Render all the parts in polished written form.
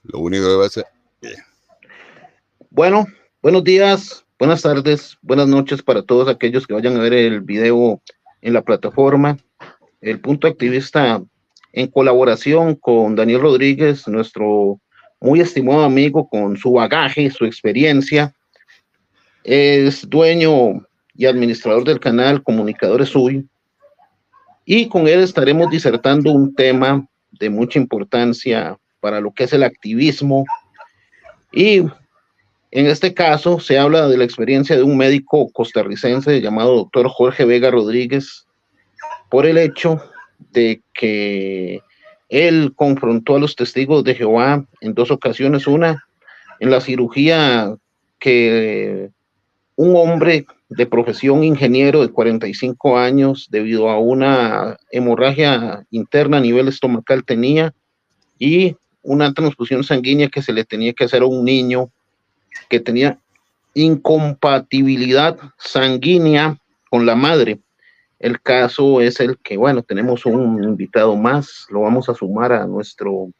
Lo único que va a hacer. Bueno, buenos días, buenas tardes, buenas noches para todos aquellos que vayan a ver el video en la plataforma. El Punto Activista, en colaboración con Daniel Rodríguez, nuestro muy estimado amigo con su bagaje, su experiencia, es dueño y administrador del canal Comunicadores Suy, y con él estaremos disertando un tema de mucha importancia para lo que es el activismo. Y en este caso se habla de la experiencia de un médico costarricense llamado doctor Jorge Vega Rodríguez, por el hecho de que él confrontó a los testigos de Jehová en dos ocasiones. Una, en la cirugía que un hombre de profesión ingeniero de 45 años, debido a una hemorragia interna a nivel estomacal tenía, y una transfusión sanguínea que se le tenía que hacer a un niño que tenía incompatibilidad sanguínea con la madre. El caso es el que, bueno, tenemos un invitado más, lo vamos a sumar a nuestro...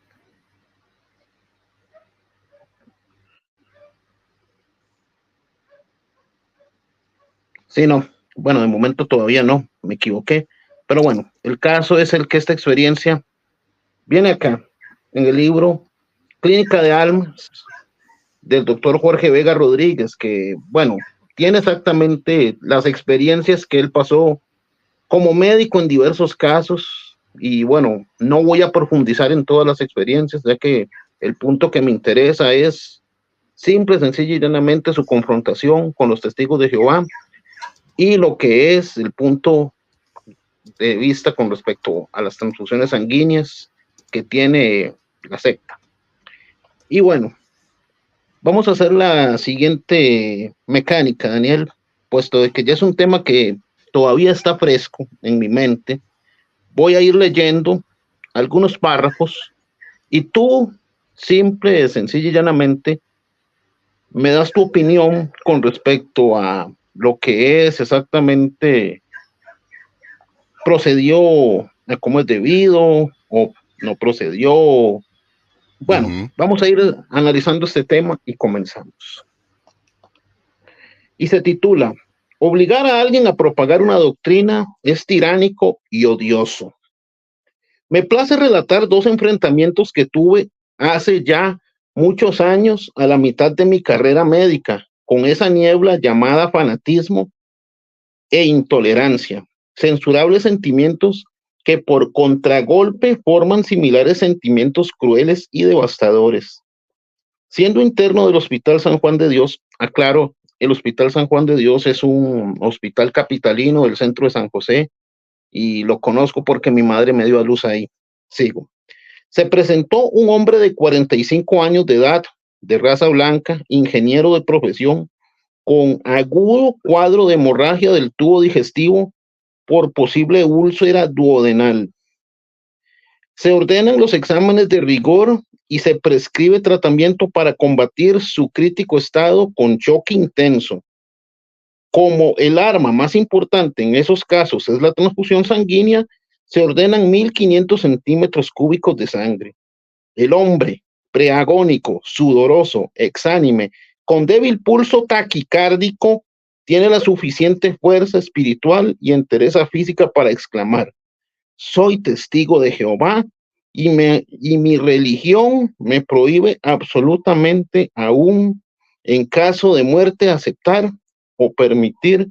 Sí, no, bueno, de momento todavía no, me equivoqué, pero bueno, el caso es el que esta experiencia viene acá, en el libro Clínica de Almas, del doctor Jorge Vega Rodríguez, que, bueno, tiene exactamente las experiencias que él pasó como médico en diversos casos. Y bueno, no voy a profundizar en todas las experiencias, ya que el punto que me interesa es simple, sencillo y llanamente su confrontación con los testigos de Jehová, y lo que es el punto de vista con respecto a las transfusiones sanguíneas que tiene la secta. Y bueno, vamos a hacer la siguiente mecánica, Daniel, puesto de que ya es un tema que todavía está fresco en mi mente. Voy a ir leyendo algunos párrafos y tú, simple, sencilla y llanamente, me das tu opinión con respecto a lo que es exactamente, procedió como es debido o no procedió. Bueno, vamos a ir analizando este tema y comenzamos. Y se titula: obligar a alguien a propagar una doctrina es tiránico y odioso. Me place relatar dos enfrentamientos que tuve hace ya muchos años, a la mitad de mi carrera médica, con esa niebla llamada fanatismo e intolerancia, censurables sentimientos que por contragolpe forman similares sentimientos crueles y devastadores. Siendo interno del Hospital San Juan de Dios, aclaro, el Hospital San Juan de Dios es un hospital capitalino del centro de San José, y lo conozco porque mi madre me dio a luz ahí. Sigo. Se presentó un hombre de 45 años de edad, de raza blanca, ingeniero de profesión, con agudo cuadro de hemorragia del tubo digestivo por posible úlcera duodenal. Se ordenan los exámenes de rigor y se prescribe tratamiento para combatir su crítico estado con choque intenso. Como el arma más importante en esos casos es la transfusión sanguínea, se ordenan 1.500 centímetros cúbicos de sangre. El hombre, preagónico, sudoroso, exánime, con débil pulso taquicárdico, tiene la suficiente fuerza espiritual y entereza física para exclamar: soy testigo de Jehová y mi religión me prohíbe absolutamente, aún en caso de muerte, aceptar o permitir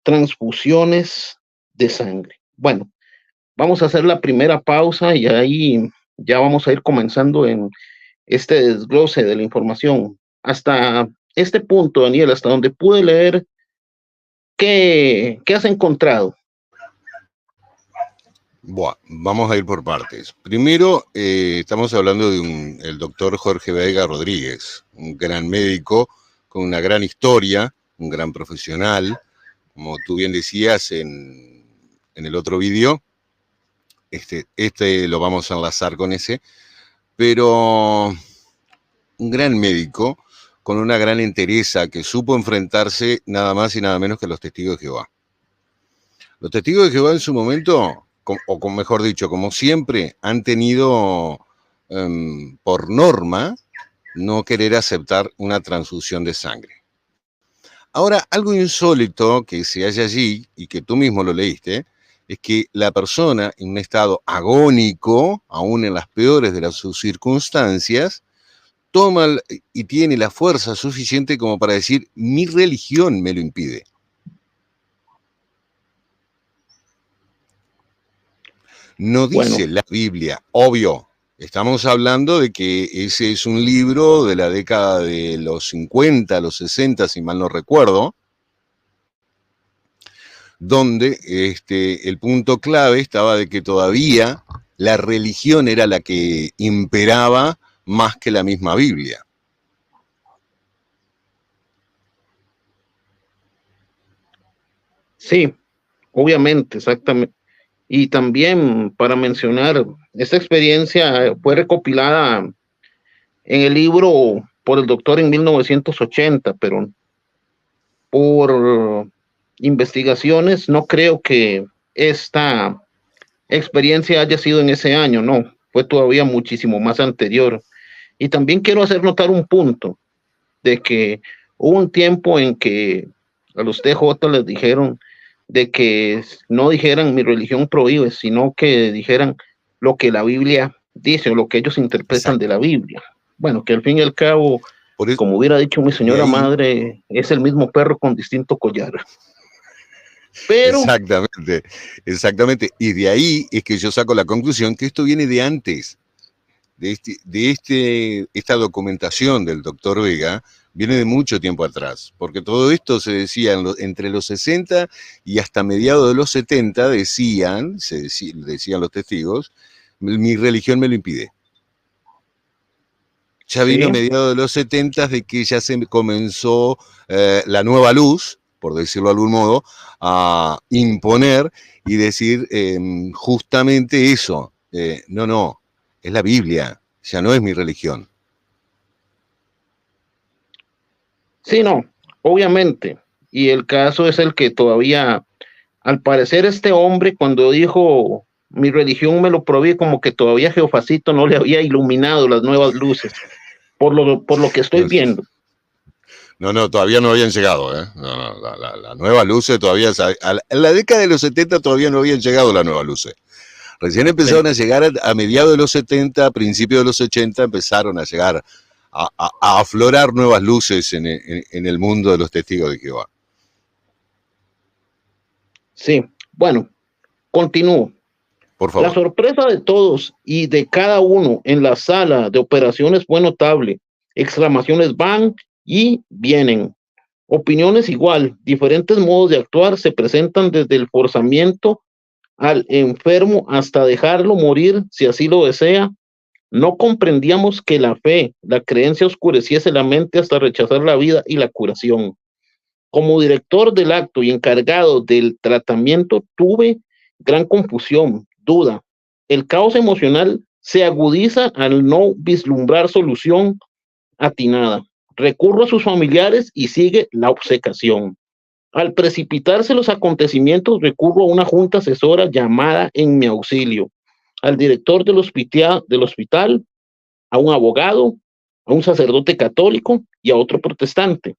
transfusiones de sangre. Bueno, vamos a hacer la primera pausa y ahí ya vamos a ir comenzando en este desglose de la información. Hasta este punto, Daniel, hasta donde pude leer, ¿qué has encontrado? Bueno, vamos a ir por partes. Primero, estamos hablando de el doctor Jorge Vega Rodríguez, un gran médico con una gran historia, un gran profesional, como tú bien decías en el otro vídeo. Este lo vamos a enlazar con ese, pero un gran médico con una gran entereza que supo enfrentarse nada más y nada menos que a los testigos de Jehová. Los testigos de Jehová en su momento, o mejor dicho, como siempre, han tenido por norma no querer aceptar una transfusión de sangre. Ahora, algo insólito que se halla allí, y que tú mismo lo leíste, es que la persona en un estado agónico, aún en las peores de sus circunstancias, toma y tiene la fuerza suficiente como para decir, mi religión me lo impide. No dice la Biblia, obvio. Estamos hablando de que ese es un libro de la década de los 50, los 60, si mal no recuerdo, donde el punto clave estaba de que todavía la religión era la que imperaba más que la misma Biblia. Sí, obviamente, exactamente. Y también para mencionar, esta experiencia fue recopilada en el libro por el doctor en 1980, pero por investigaciones no creo que esta experiencia haya sido en ese año, no, fue todavía muchísimo más anterior. Y también quiero hacer notar un punto de que hubo un tiempo en que a los TJ les dijeron de que no dijeran mi religión prohíbe, sino que dijeran lo que la Biblia dice o lo que ellos interpretan Exacto. de la Biblia. Bueno, que al fin y al cabo, como hubiera dicho mi señora madre, es el mismo perro con distinto collar. Pero, exactamente. Y de ahí es que yo saco la conclusión que esto viene de antes. Esta documentación del doctor Vega viene de mucho tiempo atrás, porque todo esto se decía entre los 60 y hasta mediados de los 70 decían los testigos, mi religión me lo impide. Ya vino a mediados de los 70 de que ya se comenzó la nueva luz, por decirlo de algún modo, a imponer y decir justamente eso, no, es la Biblia, ya no es mi religión. Sí, no, obviamente. Y el caso es el que todavía, al parecer este hombre cuando dijo mi religión me lo prohíbe, como que todavía Jeofacito no le había iluminado las nuevas luces, por lo que estoy viendo. No, todavía no habían llegado, ¿eh? La nueva luces todavía, en la década de los 70 todavía no habían llegado las nuevas luces. Recién empezaron a llegar a mediados de los 70, a principios de los 80, empezaron a llegar a aflorar nuevas luces en el mundo de los testigos de Jehová. Sí, bueno, continúo. Por favor. La sorpresa de todos y de cada uno en la sala de operaciones fue notable. Exclamaciones van y vienen. Opiniones igual, diferentes modos de actuar se presentan desde el forzamiento al enfermo hasta dejarlo morir si así lo desea. No comprendíamos que la fe, la creencia oscureciese la mente hasta rechazar la vida y la curación. Como director del acto y encargado del tratamiento, tuve gran confusión, duda. El caos emocional se agudiza al no vislumbrar solución atinada. Recurro a sus familiares y sigue la obcecación. Al precipitarse los acontecimientos, recurro a una junta asesora llamada en mi auxilio, al director del hospital, a un abogado, a un sacerdote católico y a otro protestante.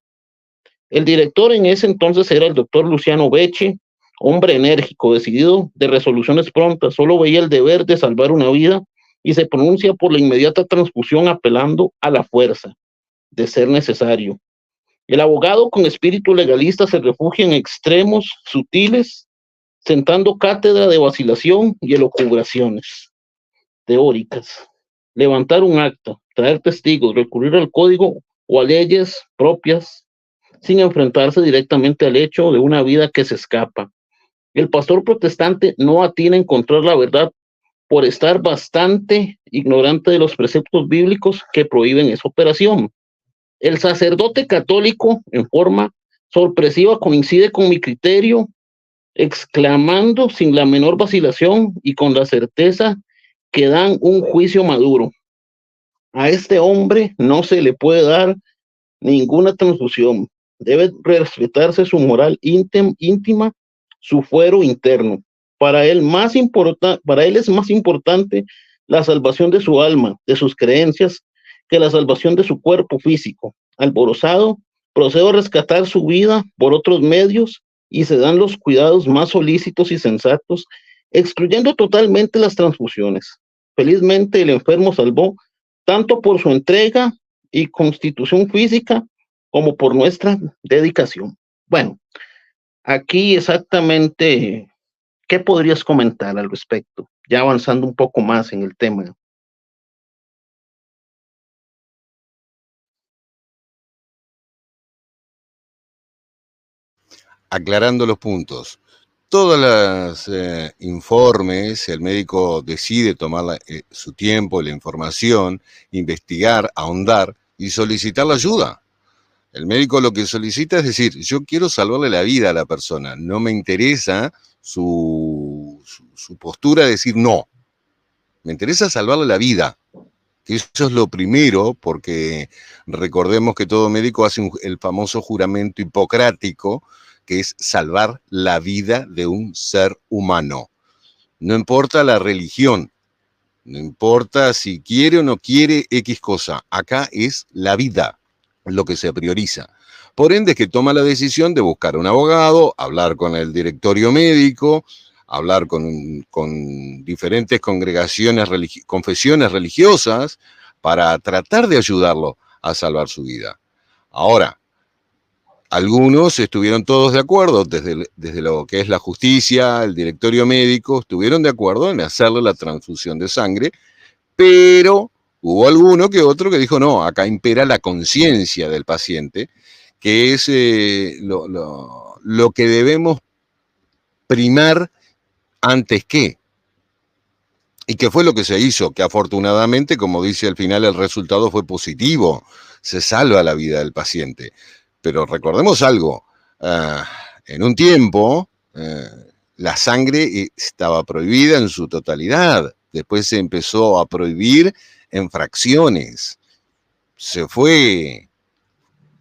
El director en ese entonces era el doctor Luciano Becce, hombre enérgico, decidido, de resoluciones prontas, solo veía el deber de salvar una vida y se pronuncia por la inmediata transfusión apelando a la fuerza, de ser necesario. El abogado con espíritu legalista se refugia en extremos sutiles, sentando cátedra de vacilación y elucubraciones teóricas. levantar un acta, traer testigos, recurrir al código o a leyes propias sin enfrentarse directamente al hecho de una vida que se escapa. El pastor protestante no atina a encontrar la verdad por estar bastante ignorante de los preceptos bíblicos que prohíben esa operación. El sacerdote católico, en forma sorpresiva, coincide con mi criterio, exclamando sin la menor vacilación y con la certeza que dan un juicio maduro. A este hombre no se le puede dar ninguna transfusión. Debe respetarse su moral íntima, su fuero interno. Para él es más importante la salvación de su alma, de sus creencias, que la salvación de su cuerpo físico. Alborozado, procedo a rescatar su vida por otros medios y se dan los cuidados más solícitos y sensatos, excluyendo totalmente las transfusiones. Felizmente el enfermo salvó tanto por su entrega y constitución física como por nuestra dedicación. Bueno, aquí exactamente, ¿qué podrías comentar al respecto? Ya avanzando un poco más en el tema. Aclarando los puntos. Todos los informes, el médico decide tomar su tiempo, la información, investigar, ahondar y solicitar la ayuda. El médico lo que solicita es decir, yo quiero salvarle la vida a la persona, no me interesa su postura de decir no, me interesa salvarle la vida, que eso es lo primero, porque recordemos que todo médico hace el famoso juramento hipocrático, que es salvar la vida de un ser humano. No importa la religión, no importa si quiere o no quiere X cosa, acá es la vida lo que se prioriza. Por ende, es que toma la decisión de buscar un abogado, hablar con el directorio médico, hablar con diferentes congregaciones, confesiones religiosas, para tratar de ayudarlo a salvar su vida. Ahora, algunos estuvieron todos de acuerdo, desde lo que es la justicia, el directorio médico, estuvieron de acuerdo en hacerle la transfusión de sangre, pero hubo alguno que otro que dijo, no, acá impera la conciencia del paciente, que es lo que debemos primar antes que. ¿Y qué fue lo que se hizo? Que afortunadamente, como dice al final, el resultado fue positivo. Se salva la vida del paciente. Pero recordemos algo, en un tiempo la sangre estaba prohibida en su totalidad. Después se empezó a prohibir en fracciones. Se fue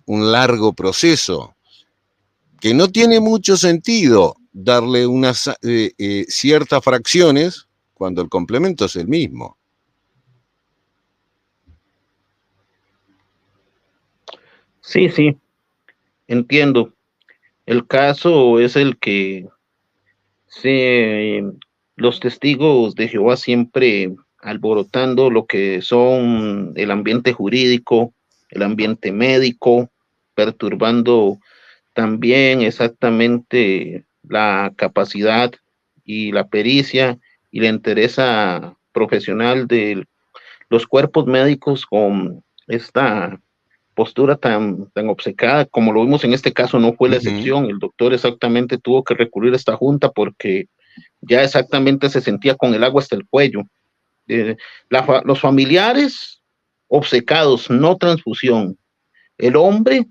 un largo proceso que no tiene mucho sentido darle unas ciertas fracciones cuando el complemento es el mismo. Sí, sí, entiendo. El caso es el que los testigos de Jehová siempre alborotando lo que son el ambiente jurídico, el ambiente médico, perturbando también exactamente la capacidad y la pericia y la entereza profesional de los cuerpos médicos con esta postura tan obcecada, como lo vimos en este caso, no fue la excepción. El doctor exactamente tuvo que recurrir a esta junta porque ya exactamente se sentía con el agua hasta el cuello. Los familiares obcecados, no transfusión. El hombre,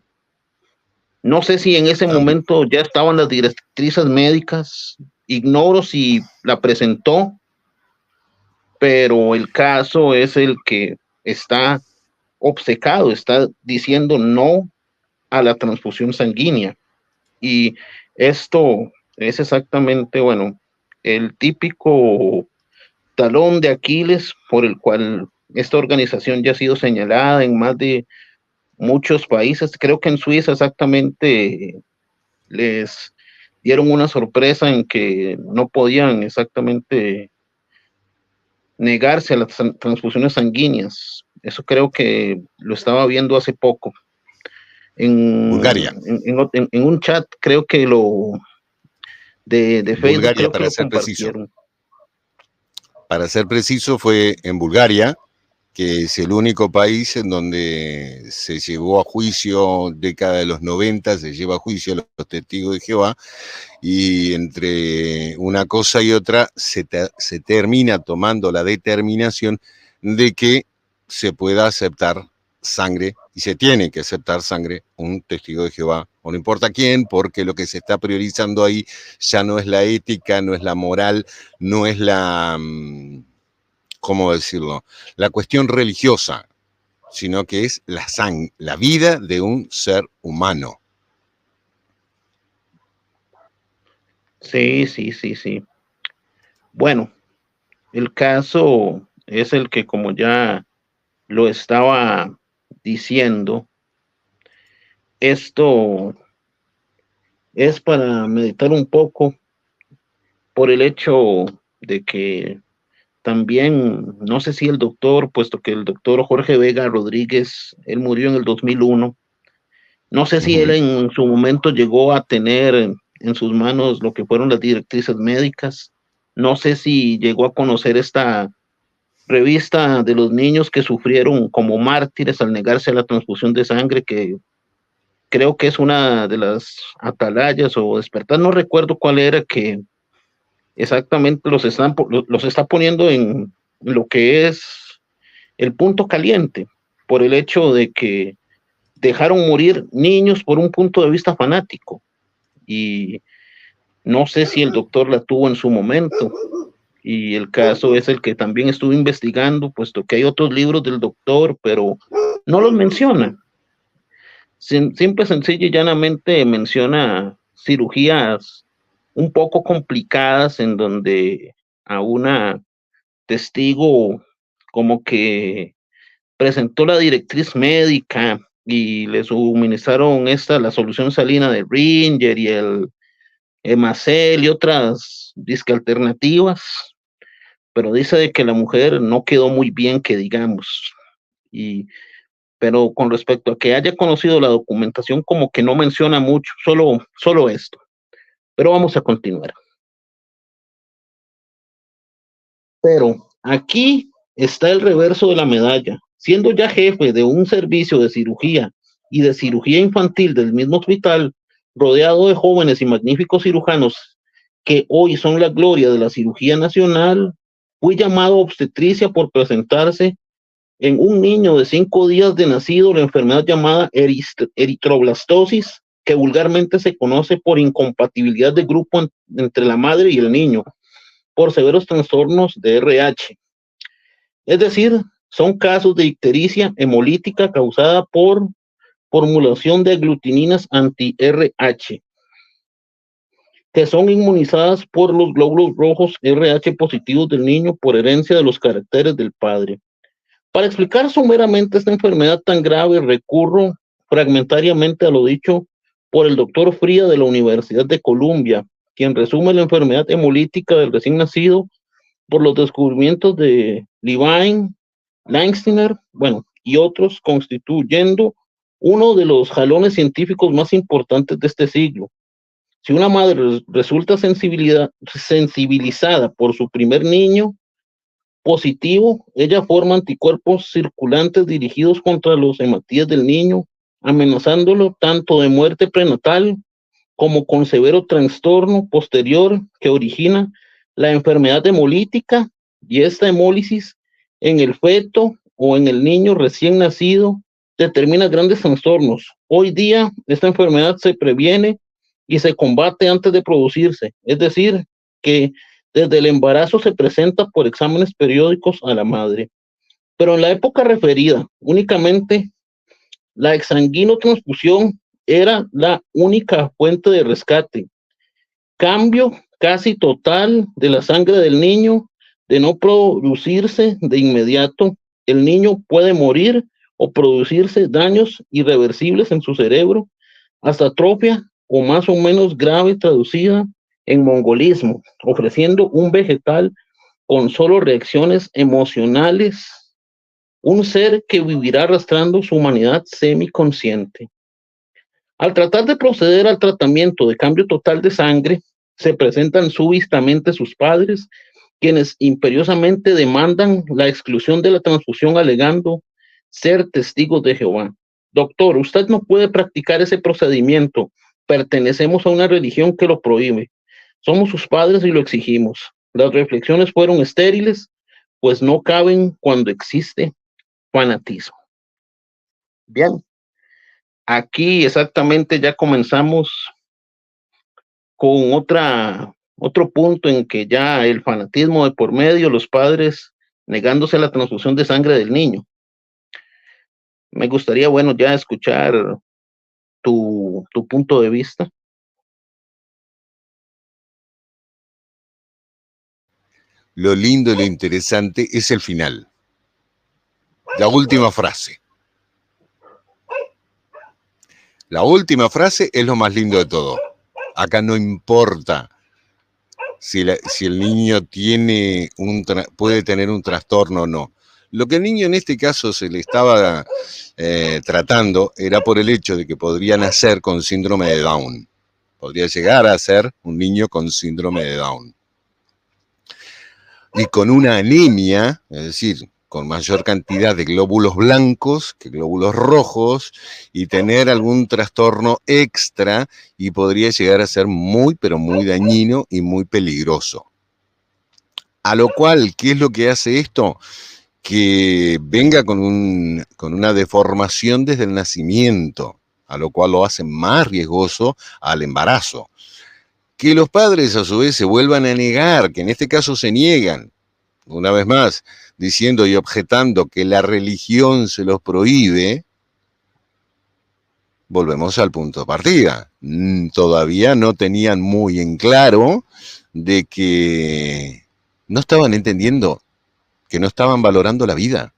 no sé si en ese momento ya estaban las directrices médicas, ignoro si la presentó, pero el caso es el que está obcecado, está diciendo no a la transfusión sanguínea. Y esto es exactamente, bueno, el típico talón de Aquiles por el cual esta organización ya ha sido señalada en más de muchos países. Creo que en Suiza exactamente les dieron una sorpresa en que no podían exactamente negarse a las transfusiones sanguíneas. Eso creo que lo estaba viendo hace poco. Bulgaria. En un chat creo que de Facebook Bulgaria, creo que lo compartieron. Para ser preciso, fue en Bulgaria, que es el único país en donde se llevó a juicio, década de los 90, se lleva a juicio a los testigos de Jehová, y entre una cosa y otra se termina tomando la determinación de que se pueda aceptar sangre, y se tiene que aceptar sangre, un testigo de Jehová, o no importa quién, porque lo que se está priorizando ahí ya no es la ética, no es la moral, no es la, ¿cómo decirlo?, la cuestión religiosa, sino que es la vida de un ser humano. Sí, sí, sí, sí. Bueno, el caso es el que, como ya lo estaba diciendo, esto es para meditar un poco por el hecho de que también, no sé si el doctor, puesto que el doctor Jorge Vega Rodríguez, él murió en el 2001, no sé si él en su momento llegó a tener en sus manos lo que fueron las directrices médicas, no sé si llegó a conocer esta revista de los niños que sufrieron como mártires al negarse a la transfusión de sangre, que creo que es una de las atalayas o despertar, no recuerdo cuál era, que exactamente los está poniendo en lo que es el punto caliente, por el hecho de que dejaron morir niños por un punto de vista fanático. Y no sé si el doctor la tuvo en su momento. Y el caso es el que también estuve investigando, puesto que hay otros libros del doctor, pero no los menciona. Simple, sencillo y llanamente menciona cirugías un poco complicadas en donde a una testigo como que presentó la directriz médica y le suministraron la solución salina de Ringer y el Hemacel y otras disque alternativas, pero dice de que la mujer no quedó muy bien, que digamos. Pero con respecto a que haya conocido la documentación, como que no menciona mucho, solo esto. Pero vamos a continuar. Pero aquí está el reverso de la medalla. Siendo ya jefe de un servicio de cirugía y de cirugía infantil del mismo hospital, rodeado de jóvenes y magníficos cirujanos que hoy son la gloria de la cirugía nacional, fui llamado a obstetricia por presentarse en un niño de 5 días de nacido la enfermedad llamada eritroblastosis, que vulgarmente se conoce por incompatibilidad de grupo entre la madre y el niño, por severos trastornos de RH. Es decir, son casos de ictericia hemolítica causada por formulación de aglutininas anti-RH, que son inmunizadas por los glóbulos rojos RH positivos del niño por herencia de los caracteres del padre. Para explicar someramente esta enfermedad tan grave, recurro fragmentariamente a lo dicho por el doctor Fría de la Universidad de Columbia, quien resume la enfermedad hemolítica del recién nacido por los descubrimientos de Levine, Langsteiner, y otros, constituyendo uno de los jalones científicos más importantes de este siglo. Si una madre resulta sensibilizada por su primer niño positivo, ella forma anticuerpos circulantes dirigidos contra los hematíes del niño, amenazándolo tanto de muerte prenatal como con severo trastorno posterior que origina la enfermedad hemolítica, y esta hemólisis en el feto o en el niño recién nacido determina grandes trastornos. Hoy día esta enfermedad se previene y se combate antes de producirse, es decir, que desde el embarazo se presenta por exámenes periódicos a la madre. Pero en la época referida, únicamente la exsanguinotransfusión era la única fuente de rescate. Cambio casi total de la sangre del niño, de no producirse de inmediato, el niño puede morir o producirse daños irreversibles en su cerebro, hasta atrofia o más o menos grave traducida en mongolismo, ofreciendo un vegetal con solo reacciones emocionales, un ser que vivirá arrastrando su humanidad semiconsciente. Al tratar de proceder al tratamiento de cambio total de sangre, se presentan súbitamente sus padres quienes imperiosamente demandan la exclusión de la transfusión alegando ser testigos de Jehová. Doctor, usted no puede practicar ese procedimiento. Pertenecemos a una religión que lo prohíbe. Somos sus padres y lo exigimos. Las reflexiones fueron estériles, pues no caben cuando existe fanatismo. Bien, aquí exactamente ya comenzamos con otro punto en que ya el fanatismo de por medio, los padres negándose a la transfusión de sangre del niño. Me gustaría, bueno, ya escuchar tu punto de vista. Lo lindo y lo interesante es el final. La última frase. La última frase es lo más lindo de todo. Acá no importa si el niño puede tener un trastorno o no. Lo que el niño en este caso se le estaba tratando era por el hecho de que podría nacer con síndrome de Down. Podría llegar a ser un niño con síndrome de Down. Y con una anemia, es decir, con mayor cantidad de glóbulos blancos que glóbulos rojos, y tener algún trastorno extra, y podría llegar a ser muy, pero muy dañino y muy peligroso. A lo cual, ¿qué es lo que hace esto? Que venga con una deformación desde el nacimiento, a lo cual lo hace más riesgoso al embarazo. Que los padres a su vez se vuelvan a negar, que en este caso se niegan, una vez más, diciendo y objetando que la religión se los prohíbe, volvemos al punto de partida. Todavía no tenían muy en claro de que no estaban entendiendo, que no estaban valorando la vida.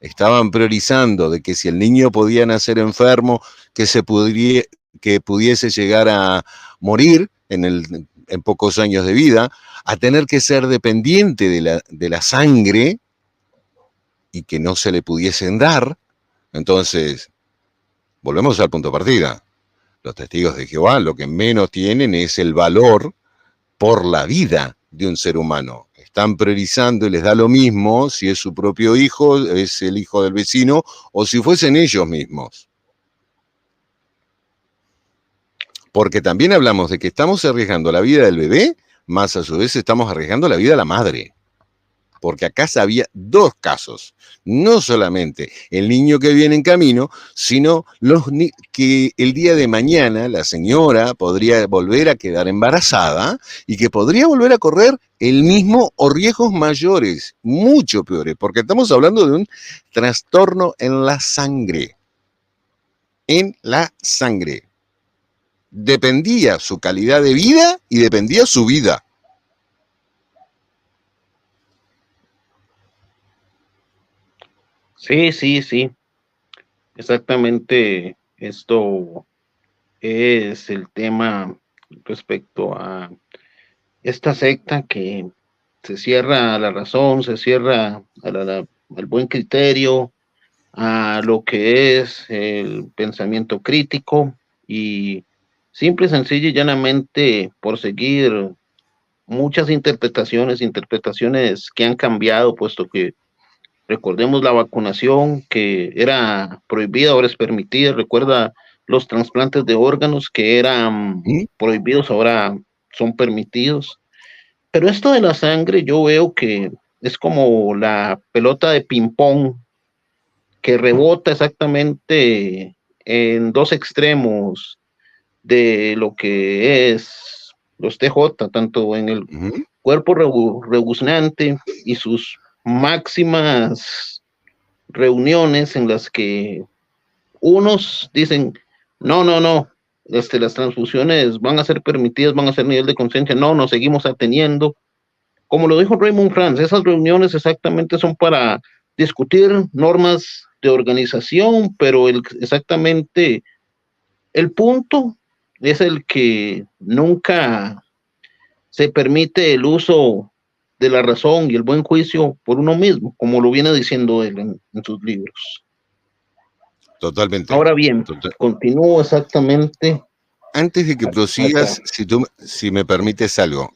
Estaban priorizando de que si el niño podía nacer enfermo, que pudiese llegar a morir en pocos años de vida, a tener que ser dependiente de la sangre y que no se le pudiesen dar. Entonces, volvemos al punto de partida. Los testigos de Jehová lo que menos tienen es el valor por la vida de un ser humano. Están priorizando y les da lo mismo si es su propio hijo, es el hijo del vecino, o si fuesen ellos mismos. Porque también hablamos de que estamos arriesgando la vida del bebé, más a su vez estamos arriesgando la vida de la madre. Porque acá había dos casos, no solamente el niño que viene en camino, sino que el día de mañana la señora podría volver a quedar embarazada y que podría volver a correr el mismo o riesgos mayores, mucho peores, porque estamos hablando de un trastorno en la sangre. En la sangre. Dependía su calidad de vida y dependía su vida. Sí. Exactamente, esto es el tema respecto a esta secta que se cierra a la razón, se cierra al buen criterio, a lo que es el pensamiento crítico y simple, sencilla y llanamente por seguir muchas interpretaciones que han cambiado, puesto que recordemos la vacunación que era prohibida, ahora es permitida. Recuerda los trasplantes de órganos que eran prohibidos, ahora son permitidos. Pero esto de la sangre yo veo que es como la pelota de ping-pong que rebota exactamente en dos extremos de lo que es los TJ, tanto en el cuerpo rebuznante y sus máximas reuniones en las que unos dicen, no, las transfusiones van a ser permitidas, van a ser nivel de conciencia, no, nos seguimos atendiendo. Como lo dijo Raymond Franz, esas reuniones exactamente son para discutir normas de organización, pero exactamente el punto es el que nunca se permite el uso de la razón y el buen juicio por uno mismo, como lo viene diciendo él en sus libros. Totalmente. Ahora bien, continúo exactamente. Antes de que prosigas, si me permites algo,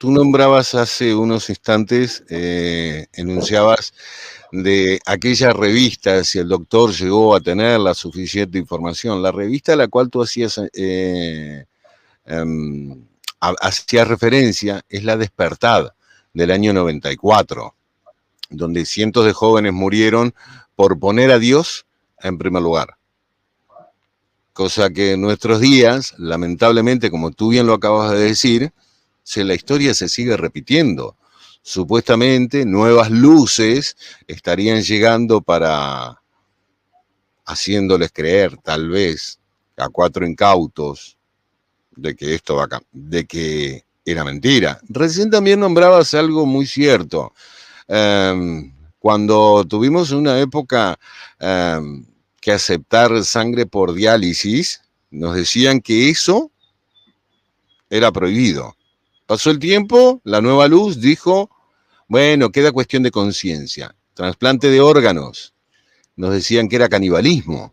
tú nombrabas hace unos instantes, enunciabas de aquella revista, si el doctor llegó a tener la suficiente información. La revista a la cual tú hacías referencia es La Despertad, del año 94, donde cientos de jóvenes murieron por poner a Dios en primer lugar. Cosa que en nuestros días, lamentablemente, como tú bien lo acabas de decir, la historia se sigue repitiendo. Supuestamente nuevas luces estarían llegando para haciéndoles creer, tal vez, a 4 incautos de que esto va de que era mentira. Recién también nombrabas algo muy cierto. Cuando tuvimos una época que aceptar sangre por diálisis, nos decían que eso era prohibido. Pasó el tiempo, la nueva luz dijo, bueno, queda cuestión de conciencia. Trasplante de órganos, nos decían que era canibalismo.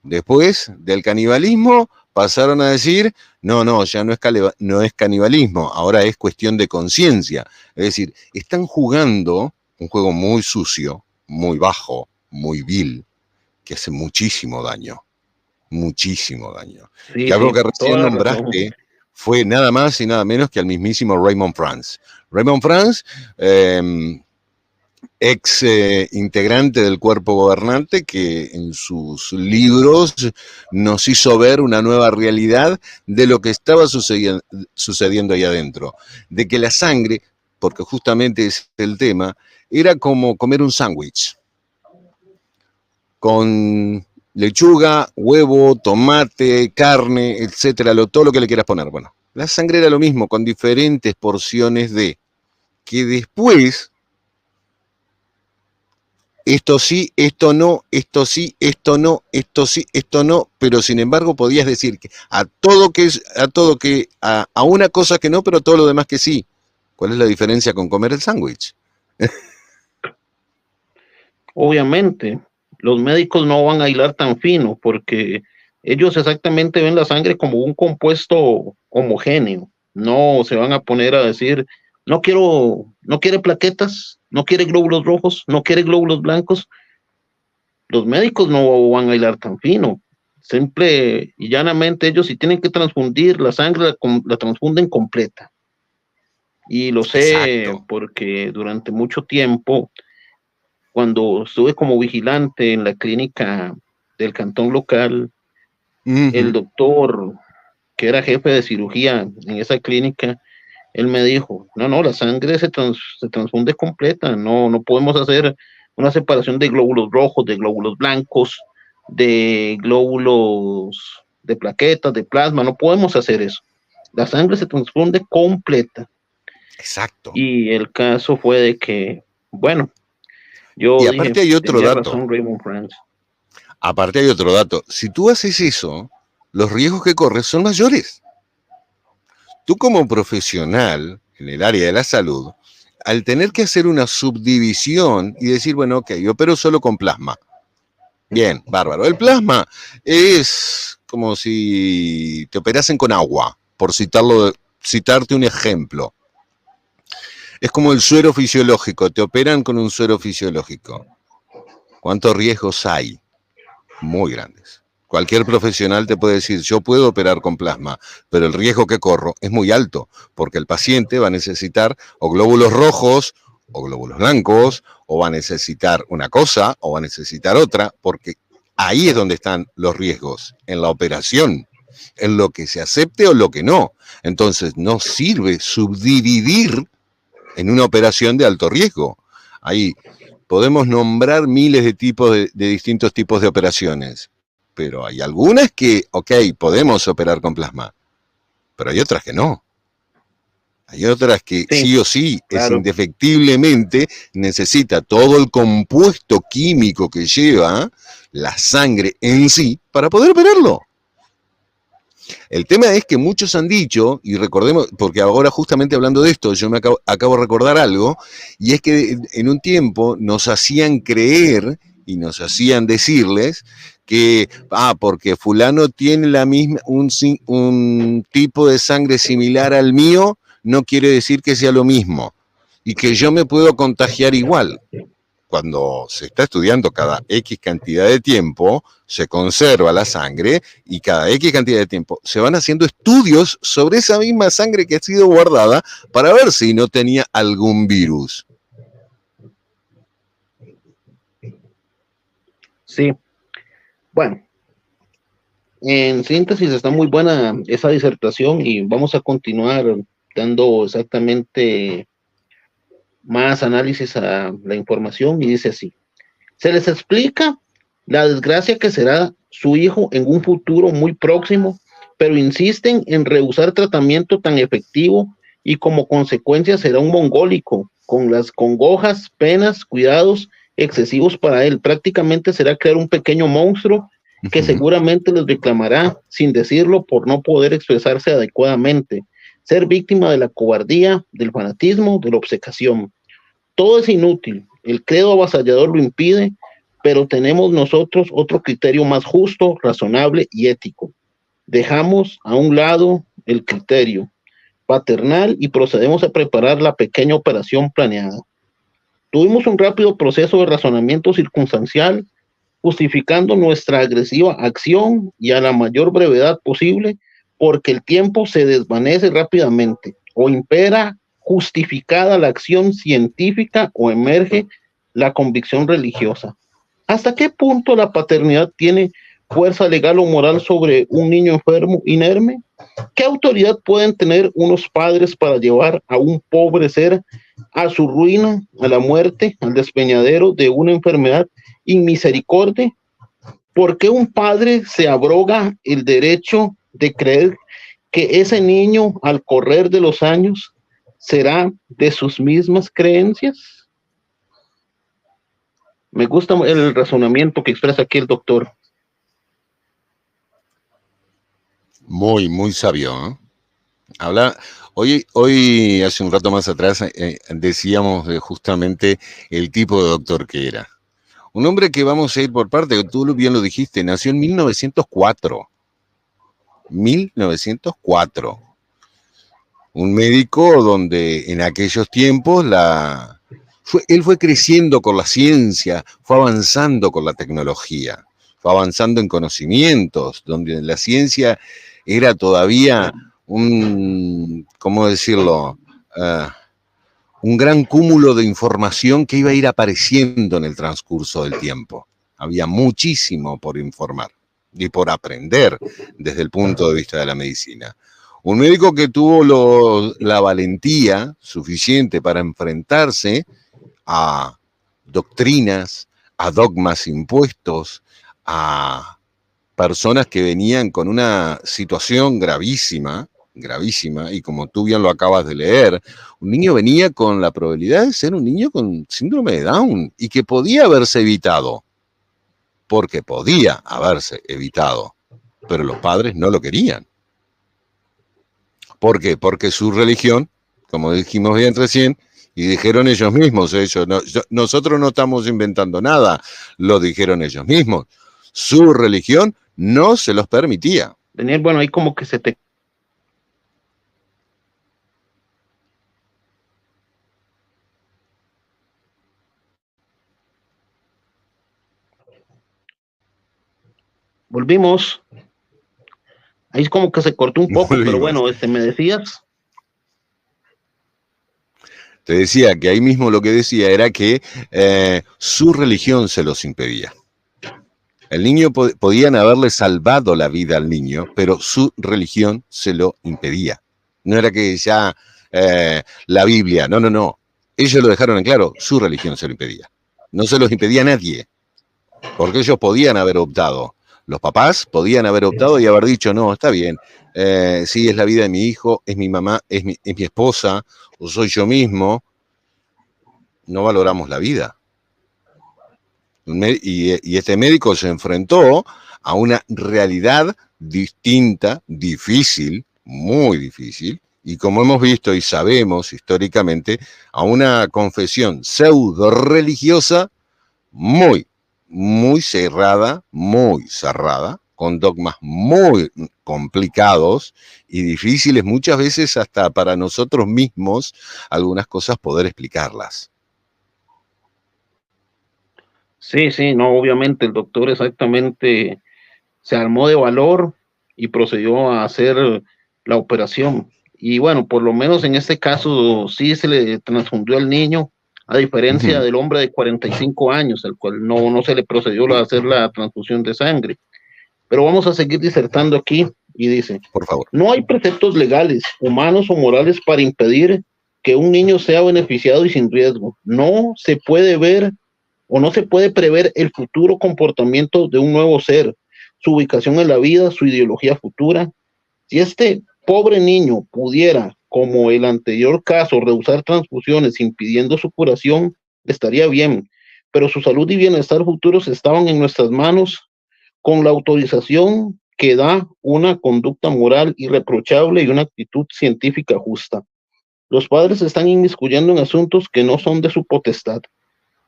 Después del canibalismo pasaron a decir, no, ya no es canibalismo, ahora es cuestión de conciencia. Es decir, están jugando un juego muy sucio, muy bajo, muy vil, que hace muchísimo daño. Muchísimo daño. Sí, Y algo sí, que recién toda la razón. nombraste fue nada más y nada menos que al mismísimo Raymond France. Raymond France, ex integrante del cuerpo gobernante, que en sus libros nos hizo ver una nueva realidad de lo que estaba sucediendo ahí adentro. De que la sangre, porque justamente es el tema, era como comer un sándwich. Con lechuga, huevo, tomate, carne, etcétera, todo lo que le quieras poner. Bueno, la sangre era lo mismo, con diferentes porciones de que después, esto sí, esto no, esto sí, esto no, esto sí, esto no, pero sin embargo podías decir que a una cosa que no, pero todo lo demás que sí. ¿Cuál es la diferencia con comer el sándwich? Obviamente, los médicos no van a hilar tan fino porque ellos exactamente ven la sangre como un compuesto homogéneo. No se van a poner a decir, no quiere plaquetas, no quiere glóbulos rojos, no quiere glóbulos blancos. Los médicos no van a hilar tan fino. Simple y llanamente ellos si tienen que transfundir la sangre, la transfunden completa. Y lo sé Exacto. porque durante mucho tiempo, cuando estuve como vigilante en la clínica del cantón local, el doctor que era jefe de cirugía en esa clínica, él me dijo, no, la sangre se transfunde completa, no podemos hacer una separación de glóbulos rojos, de glóbulos blancos, de glóbulos de plaquetas, de plasma, no podemos hacer eso. La sangre se transfunde completa. Exacto. Y el caso fue de que, bueno, yo y aparte dije, hay otro tenía dato. razón Raymond France. Aparte hay otro dato. Si tú haces eso, los riesgos que corres son mayores. Tú como profesional en el área de la salud, al tener que hacer una subdivisión y decir, bueno, ok, yo opero solo con plasma. Bien, bárbaro. El plasma es como si te operasen con agua, por citarte un ejemplo. Es como el suero fisiológico, te operan con un suero fisiológico. ¿Cuántos riesgos hay? Muy grandes. Cualquier profesional te puede decir, yo puedo operar con plasma, pero el riesgo que corro es muy alto, porque el paciente va a necesitar o glóbulos rojos o glóbulos blancos, o va a necesitar una cosa o va a necesitar otra, porque ahí es donde están los riesgos, en la operación, en lo que se acepte o lo que no. Entonces no sirve subdividir en una operación de alto riesgo. Ahí podemos nombrar miles de tipos de distintos tipos de operaciones, pero hay algunas que, ok, podemos operar con plasma, pero hay otras que no. Hay otras que sí o sí, claro, es indefectiblemente, necesita todo el compuesto químico que lleva la sangre en sí para poder operarlo. El tema es que muchos han dicho, y recordemos, porque ahora justamente hablando de esto, yo me acabo de recordar algo, y es que en un tiempo nos hacían creer y nos hacían decirles que, porque fulano tiene la misma, un tipo de sangre similar al mío, no quiere decir que sea lo mismo y que yo me puedo contagiar igual. Cuando se está estudiando cada X cantidad de tiempo, se conserva la sangre y cada X cantidad de tiempo se van haciendo estudios sobre esa misma sangre que ha sido guardada para ver si no tenía algún virus. Sí. Bueno, en síntesis está muy buena esa disertación y vamos a continuar dando exactamente más análisis a la información y dice así. Se les explica la desgracia que será su hijo en un futuro muy próximo, pero insisten en rehusar tratamiento tan efectivo y como consecuencia será un mongólico, con las congojas, penas, cuidados excesivos para él. Prácticamente será crear un pequeño monstruo que seguramente les reclamará sin decirlo por no poder expresarse adecuadamente, ser víctima de la cobardía, del fanatismo, de la obcecación. Todo es inútil, el credo avasallador lo impide, pero tenemos nosotros otro criterio más justo, razonable y ético. Dejamos a un lado el criterio paternal y procedemos a preparar la pequeña operación planeada. Tuvimos un rápido proceso de razonamiento circunstancial, justificando nuestra agresiva acción y a la mayor brevedad posible, porque el tiempo se desvanece rápidamente o impera justificada la acción científica o emerge la convicción religiosa. ¿Hasta qué punto la paternidad tiene fuerza legal o moral sobre un niño enfermo, inerme? ¿Qué autoridad pueden tener unos padres para llevar a un pobre ser a su ruina, a la muerte, al despeñadero de una enfermedad inmisericordia? ¿Por qué un padre se abroga el derecho de creer que ese niño al correr de los años será de sus mismas creencias? Me gusta el razonamiento que expresa aquí el doctor. Muy, muy sabio, ¿eh? Hoy, hace un rato más atrás, decíamos justamente el tipo de doctor que era. Un hombre que vamos a ir por parte, tú bien lo dijiste, nació en 1904. 1904. Un médico donde en aquellos tiempos él fue creciendo con la ciencia, fue avanzando con la tecnología, fue avanzando en conocimientos, donde la ciencia era todavía ¿cómo decirlo? Un gran cúmulo de información que iba a ir apareciendo en el transcurso del tiempo. Había muchísimo por informar y por aprender desde el punto de vista de la medicina. Un médico que tuvo la valentía suficiente para enfrentarse a doctrinas, a dogmas impuestos, a personas que venían con una situación gravísima, y como tú bien lo acabas de leer, un niño venía con la probabilidad de ser un niño con síndrome de Down y que podía haberse evitado, porque podía haberse evitado, pero los padres no lo querían. ¿Por qué? Porque su religión, como dijimos bien recién, y dijeron ellos mismos, nosotros no estamos inventando nada, lo dijeron ellos mismos. Su religión no se los permitía. Daniel, bueno, ahí como que se te... Volvimos. Ahí es como que se cortó un poco, pero bueno, me decías. Te decía que ahí mismo lo que decía era que su religión se los impedía. El niño podían haberle salvado la vida al niño, pero su religión se lo impedía. No era que ya la Biblia, no. Ellos lo dejaron en claro, su religión se lo impedía. No se los impedía a nadie, porque ellos podían haber optado. Los papás podían haber optado y haber dicho, no, está bien, sí, es la vida de mi hijo, es mi mamá, es mi esposa, o soy yo mismo. No valoramos la vida. Y este médico se enfrentó a una realidad distinta, difícil, muy difícil, y como hemos visto y sabemos históricamente, a una confesión pseudo religiosa muy cerrada, con dogmas muy complicados y difíciles muchas veces hasta para nosotros mismos, algunas cosas poder explicarlas. Sí, sí, no, obviamente el doctor exactamente se armó de valor y procedió a hacer la operación. Y bueno, por lo menos en este caso sí se le transfundió al niño, a diferencia del hombre de 45 años, al cual no se le procedió a hacer la transfusión de sangre. Pero vamos a seguir disertando aquí y dice, por favor, no hay preceptos legales, humanos o morales para impedir que un niño sea beneficiado y sin riesgo. No se puede ver o no se puede prever el futuro comportamiento de un nuevo ser, su ubicación en la vida, su ideología futura. Si este pobre niño pudiera, como el anterior caso, rehusar transfusiones impidiendo su curación, estaría bien, pero su salud y bienestar futuros estaban en nuestras manos con la autorización que da una conducta moral irreprochable y una actitud científica justa. Los padres se están inmiscuyendo en asuntos que no son de su potestad.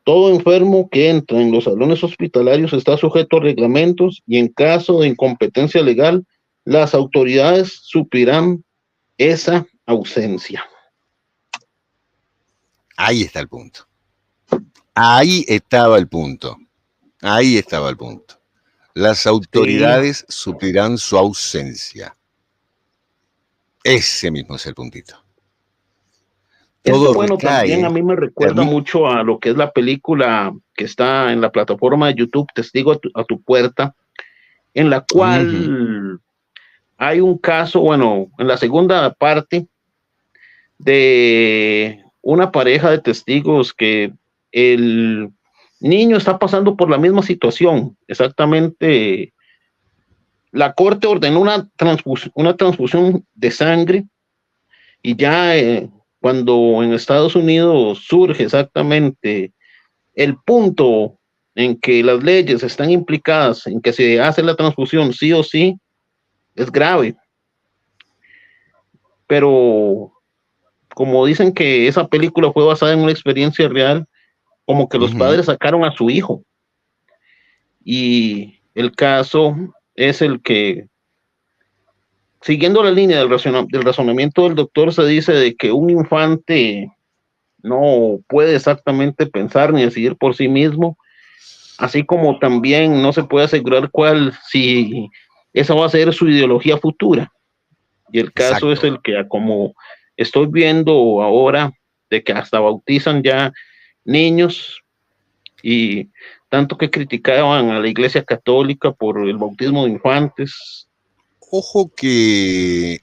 Todo enfermo que entra en los salones hospitalarios está sujeto a reglamentos y en caso de incompetencia legal, las autoridades suplirán esa ausencia. ahí está el punto. Ahí estaba el punto. Ahí estaba el punto. Las autoridades suplirán su ausencia. Ese mismo es el puntito. Todo esto, bueno, también a mí me recuerda mucho a lo que es la película que está en la plataforma de YouTube, Testigo a tu puerta, en la cual hay un caso, bueno, en la segunda parte de una pareja de testigos que el niño está pasando por la misma situación, exactamente. La corte ordenó una transfusión de sangre y ya cuando en Estados Unidos surge exactamente el punto en que las leyes están implicadas en que se hace la transfusión sí o sí, es grave. Pero como dicen que esa película fue basada en una experiencia real, como que los padres sacaron a su hijo. Y el caso es el que, siguiendo la línea del razonamiento del doctor, se dice de que un infante no puede exactamente pensar ni decidir por sí mismo, así como también no se puede asegurar si esa va a ser su ideología futura. Y el caso es el que, como estoy viendo ahora, de que hasta bautizan ya niños y tanto que criticaban a la Iglesia Católica por el bautismo de infantes. Ojo que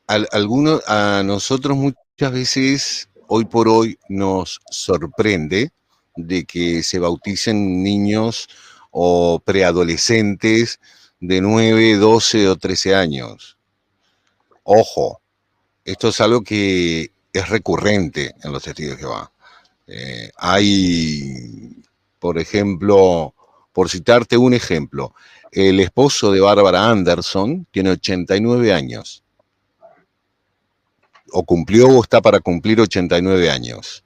a nosotros muchas veces, hoy por hoy, nos sorprende de que se bauticen niños o preadolescentes de 9, 12 o 13 años. Ojo, esto es algo que es recurrente en los testigos de Jehová. Hay, por ejemplo, por citarte un ejemplo, el esposo de Bárbara Anderson tiene 89 años. O cumplió o está para cumplir 89 años.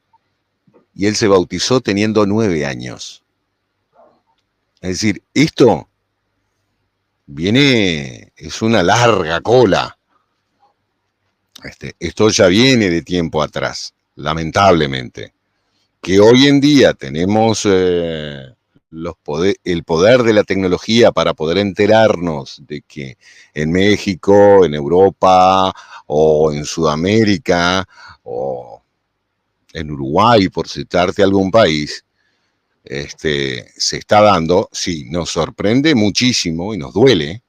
Y él se bautizó teniendo 9 años. Es decir, esto es una larga cola. Esto ya viene de tiempo atrás, lamentablemente. Que hoy en día tenemos el poder de la tecnología para poder enterarnos de que en México, en Europa o en Sudamérica o en Uruguay, por citarte algún país, se está dando, sí, nos sorprende muchísimo y nos duele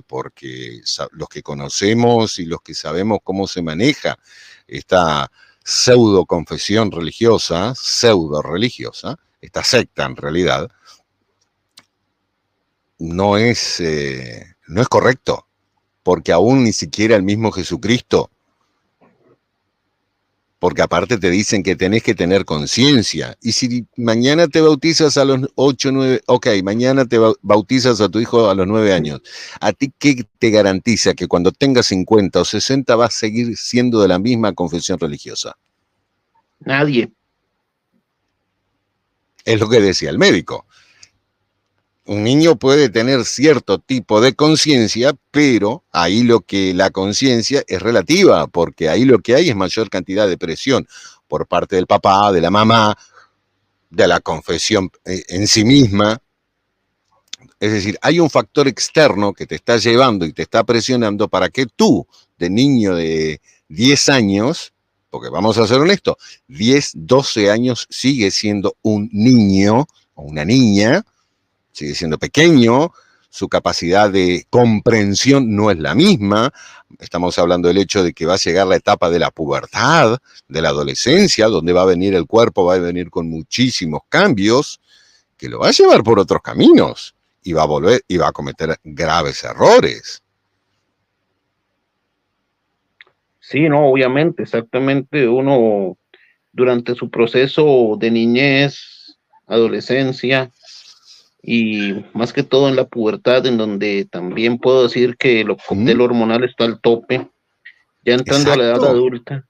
porque los que conocemos y los que sabemos cómo se maneja esta pseudo confesión religiosa, esta secta en realidad, no es correcto, porque aún ni siquiera el mismo Jesucristo, porque aparte te dicen que tenés que tener conciencia, y si mañana te bautizas a los 8, 9, ok, mañana te bautizas a tu hijo a los 9 años, ¿a ti qué te garantiza que cuando tengas 50 o 60 vas a seguir siendo de la misma confesión religiosa? Nadie. Es lo que decía el médico. un niño puede tener cierto tipo de conciencia, pero ahí la conciencia es relativa, porque ahí lo que hay es mayor cantidad de presión por parte del papá, de la mamá, de la confesión en sí misma. Es decir, hay un factor externo que te está llevando y te está presionando para que tú, de niño de 10 años, porque vamos a ser honestos, 10, 12 años sigue siendo un niño o una niña, sigue siendo pequeño, su capacidad de comprensión no es la misma. Estamos hablando del hecho de que va a llegar la etapa de la pubertad, de la adolescencia, donde va a venir el cuerpo, va a venir con muchísimos cambios, que lo va a llevar por otros caminos y va a volver y va a cometer graves errores. Sí, no, obviamente, exactamente. Uno durante su proceso de niñez, adolescencia y más que todo en la pubertad, en donde también puedo decir que el cóctel hormonal está al tope, ya entrando a la edad Exacto. adulta.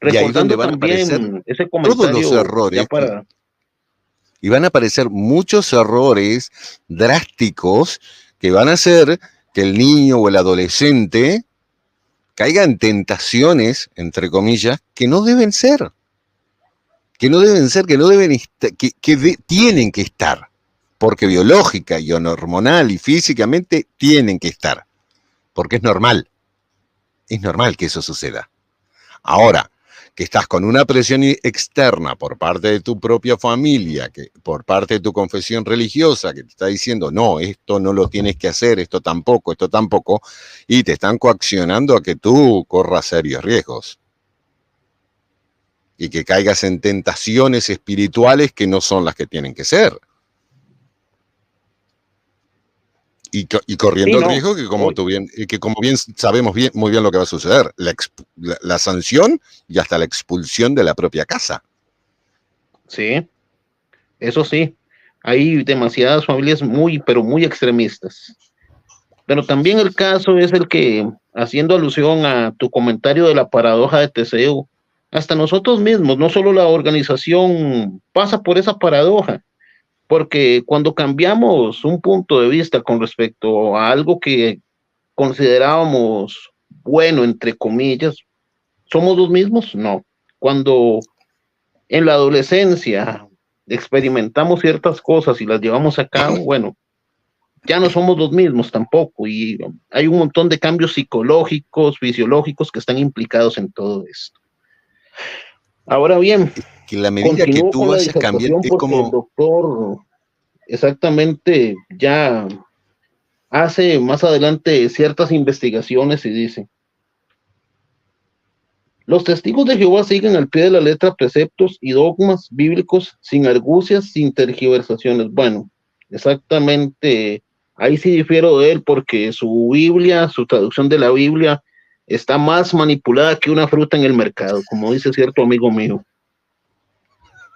Y ahí donde Recordando van a aparecer también ese todos los comentario, ya errores para... y van a aparecer muchos errores drásticos que van a hacer que el niño o el adolescente caiga en tentaciones, entre comillas, que no deben ser, que no deben ser, que no deben tienen que estar, porque biológica y hormonal y físicamente tienen que estar, porque es normal que eso suceda. Ahora, que estás con una presión externa por parte de tu propia familia, por parte de tu confesión religiosa, que te está diciendo, no, esto no lo tienes que hacer, esto tampoco, y te están coaccionando a que tú corras serios riesgos. Y que caigas en tentaciones espirituales que no son las que tienen que ser. Y corriendo el riesgo que como bien sabemos muy bien lo que va a suceder, la sanción y hasta la expulsión de la propia casa. Sí, eso sí, hay demasiadas familias pero muy extremistas. Pero también el caso es el que, haciendo alusión a tu comentario de la paradoja de Teseo, hasta nosotros mismos, no solo la organización pasa por esa paradoja, porque cuando cambiamos un punto de vista con respecto a algo que considerábamos bueno, entre comillas, ¿somos los mismos? No. Cuando en la adolescencia experimentamos ciertas cosas y las llevamos a cabo, bueno, ya no somos los mismos tampoco y hay un montón de cambios psicológicos, fisiológicos que están implicados en todo esto. Ahora bien, que la medida que tú vayas cambiando es como... el doctor exactamente ya hace más adelante ciertas investigaciones y dice: los testigos de Jehová siguen al pie de la letra preceptos y dogmas bíblicos sin argucias, sin tergiversaciones. Bueno, exactamente, ahí sí difiero de él porque su Biblia, su traducción de la Biblia, está más manipulada que una fruta en el mercado, como dice cierto amigo mío.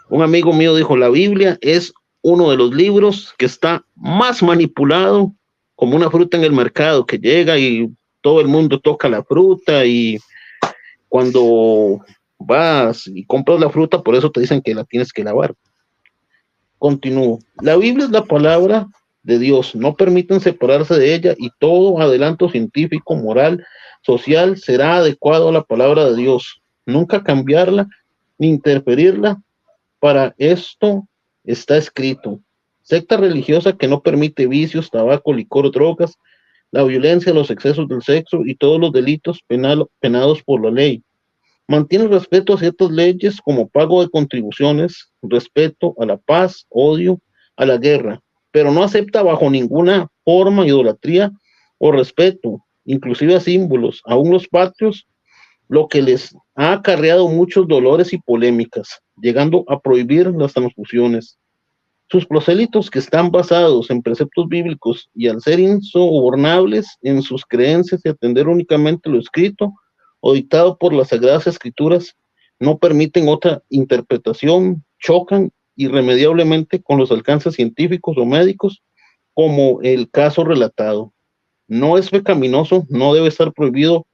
Un amigo mío dijo, la Biblia es uno de los libros que está más manipulado como una fruta en el mercado, que llega y todo el mundo toca la fruta y cuando vas y compras la fruta, por eso te dicen que la tienes que lavar. Continúo. La Biblia es la palabra de Dios. No permiten separarse de ella y todo adelanto científico, moral, social será adecuado a la palabra de Dios. Nunca cambiarla ni interferirla. Para esto está escrito. Secta religiosa que no permite vicios, tabaco, licor, drogas, la violencia, los excesos del sexo y todos los delitos penados por la ley. Mantiene respeto a ciertas leyes como pago de contribuciones, respeto a la paz, odio a la guerra, pero no acepta bajo ninguna forma idolatría o respeto, inclusive a símbolos, aún los patrios, lo que les ha acarreado muchos dolores y polémicas, llegando a prohibir las transfusiones. Sus prosélitos, que están basados en preceptos bíblicos y al ser insobornables en sus creencias y atender únicamente lo escrito o dictado por las Sagradas Escrituras, no permiten otra interpretación, chocan irremediablemente con los alcances científicos o médicos, como el caso relatado. No es pecaminoso, no debe estar prohibido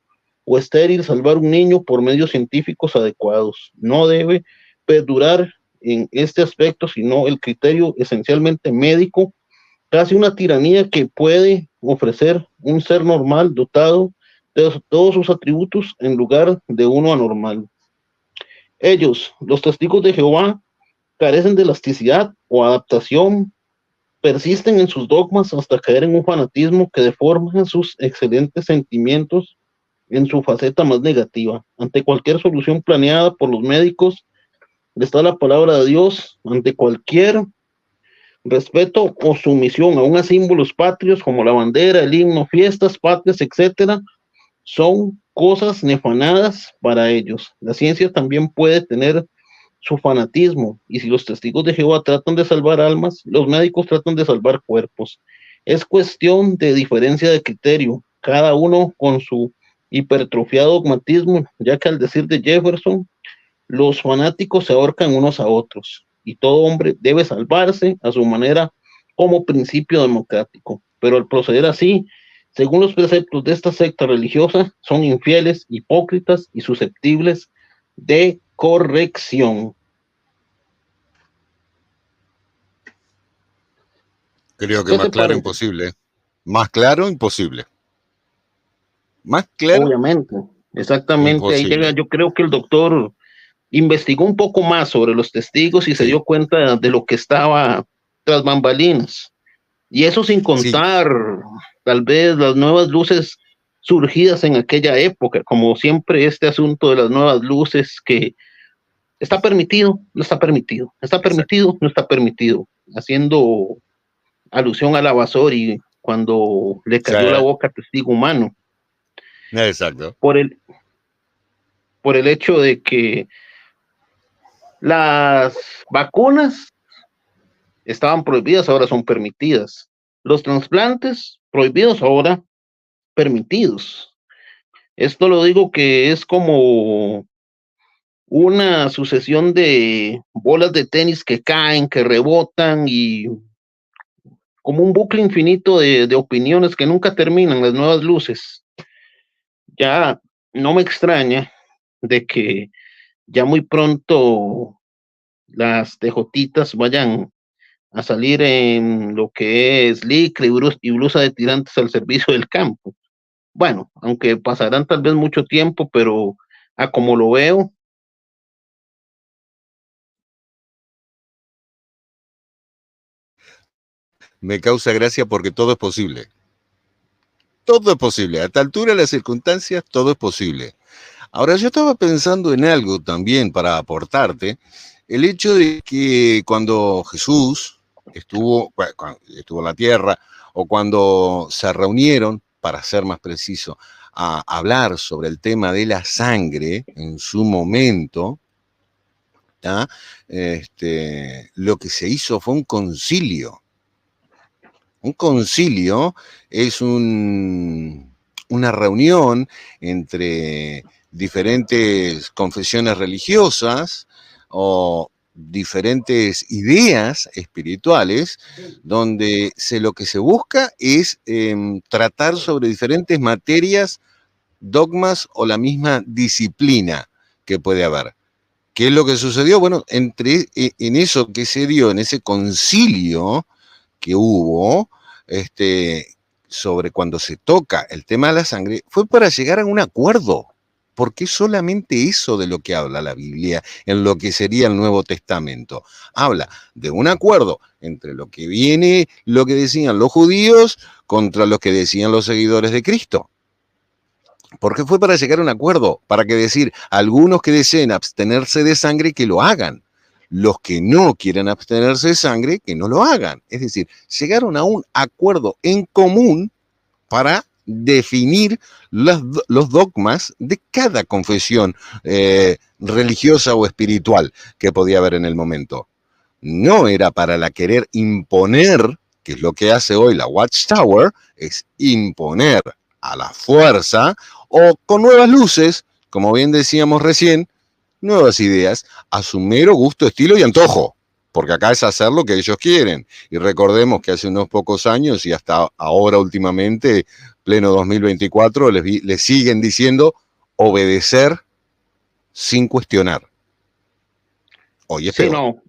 o estéril salvar un niño por medios científicos adecuados. No debe perdurar en este aspecto, sino el criterio esencialmente médico casi una tiranía que puede ofrecer un ser normal dotado de todos sus atributos en lugar de uno anormal. Ellos, los testigos de Jehová, carecen de elasticidad o adaptación, persisten en sus dogmas hasta caer en un fanatismo que deforma sus excelentes sentimientos en su faceta más negativa. Ante cualquier solución planeada por los médicos, está la palabra de Dios. Ante cualquier respeto o sumisión aún a símbolos patrios como la bandera, el himno, fiestas patrias, etcétera, son cosas nefanadas para ellos. La ciencia también puede tener su fanatismo, y si los testigos de Jehová tratan de salvar almas, los médicos tratan de salvar cuerpos. Es cuestión de diferencia de criterio, cada uno con su hipertrofiado dogmatismo, ya que al decir de Jefferson, los fanáticos se ahorcan unos a otros, y todo hombre debe salvarse a su manera como principio democrático. Pero al proceder así, según los preceptos de esta secta religiosa, son infieles, hipócritas y susceptibles de corrección. Creo que más claro imposible. Más claro imposible. Más claro. Obviamente, exactamente. Imposible. Ahí llega, yo creo que el doctor investigó un poco más sobre los testigos y se dio cuenta de lo que estaba tras bambalinas. Y eso sin contar tal vez las nuevas luces surgidas en aquella época, como siempre este asunto de las nuevas luces que está permitido, no está permitido, está permitido, no está permitido, haciendo alusión a la Basori cuando le cayó la boca al testigo humano. Exacto. Por el hecho de que las vacunas estaban prohibidas, ahora son permitidas. Los trasplantes prohibidos, ahora permitidos. Esto lo digo que es como una sucesión de bolas de tenis que caen, que rebotan y como un bucle infinito de opiniones que nunca terminan, las nuevas luces. Ya no me extraña de que ya muy pronto las tejotitas vayan a salir en lo que es licra y blusa de tirantes al servicio del campo. Bueno, aunque pasarán tal vez mucho tiempo, pero a como lo veo. Me causa gracia porque todo es posible. Todo es posible. A esta altura de las circunstancias, todo es posible. Ahora, yo estaba pensando en algo también para aportarte. El hecho de que cuando Jesús estuvo en la tierra, o cuando se reunieron, para ser más preciso, a hablar sobre el tema de la sangre en su momento, lo que se hizo fue un concilio. Un concilio es una reunión entre diferentes confesiones religiosas o diferentes ideas espirituales, donde lo que se busca es tratar sobre diferentes materias, dogmas o la misma disciplina que puede haber. ¿Qué es lo que sucedió? Bueno, en eso que se dio, en ese concilio que hubo, sobre cuando se toca el tema de la sangre, fue para llegar a un acuerdo, porque es solamente eso de lo que habla la Biblia en lo que sería el Nuevo Testamento. Habla de un acuerdo entre lo que decían los judíos contra lo que decían los seguidores de Cristo. Porque fue para llegar a un acuerdo, para que decir, algunos que deseen abstenerse de sangre, que lo hagan. Los que no quieren abstenerse de sangre, que no lo hagan. Es decir, llegaron a un acuerdo en común para definir los dogmas de cada confesión religiosa o espiritual que podía haber en el momento. No era para querer imponer, que es lo que hace hoy la Watchtower, es imponer a la fuerza o con nuevas luces, como bien decíamos recién, nuevas ideas a su mero gusto, estilo y antojo, porque acá es hacer lo que ellos quieren. Y recordemos que hace unos pocos años y hasta ahora últimamente, pleno 2024, les siguen diciendo obedecer sin cuestionar. Hoy es sí, peor. no,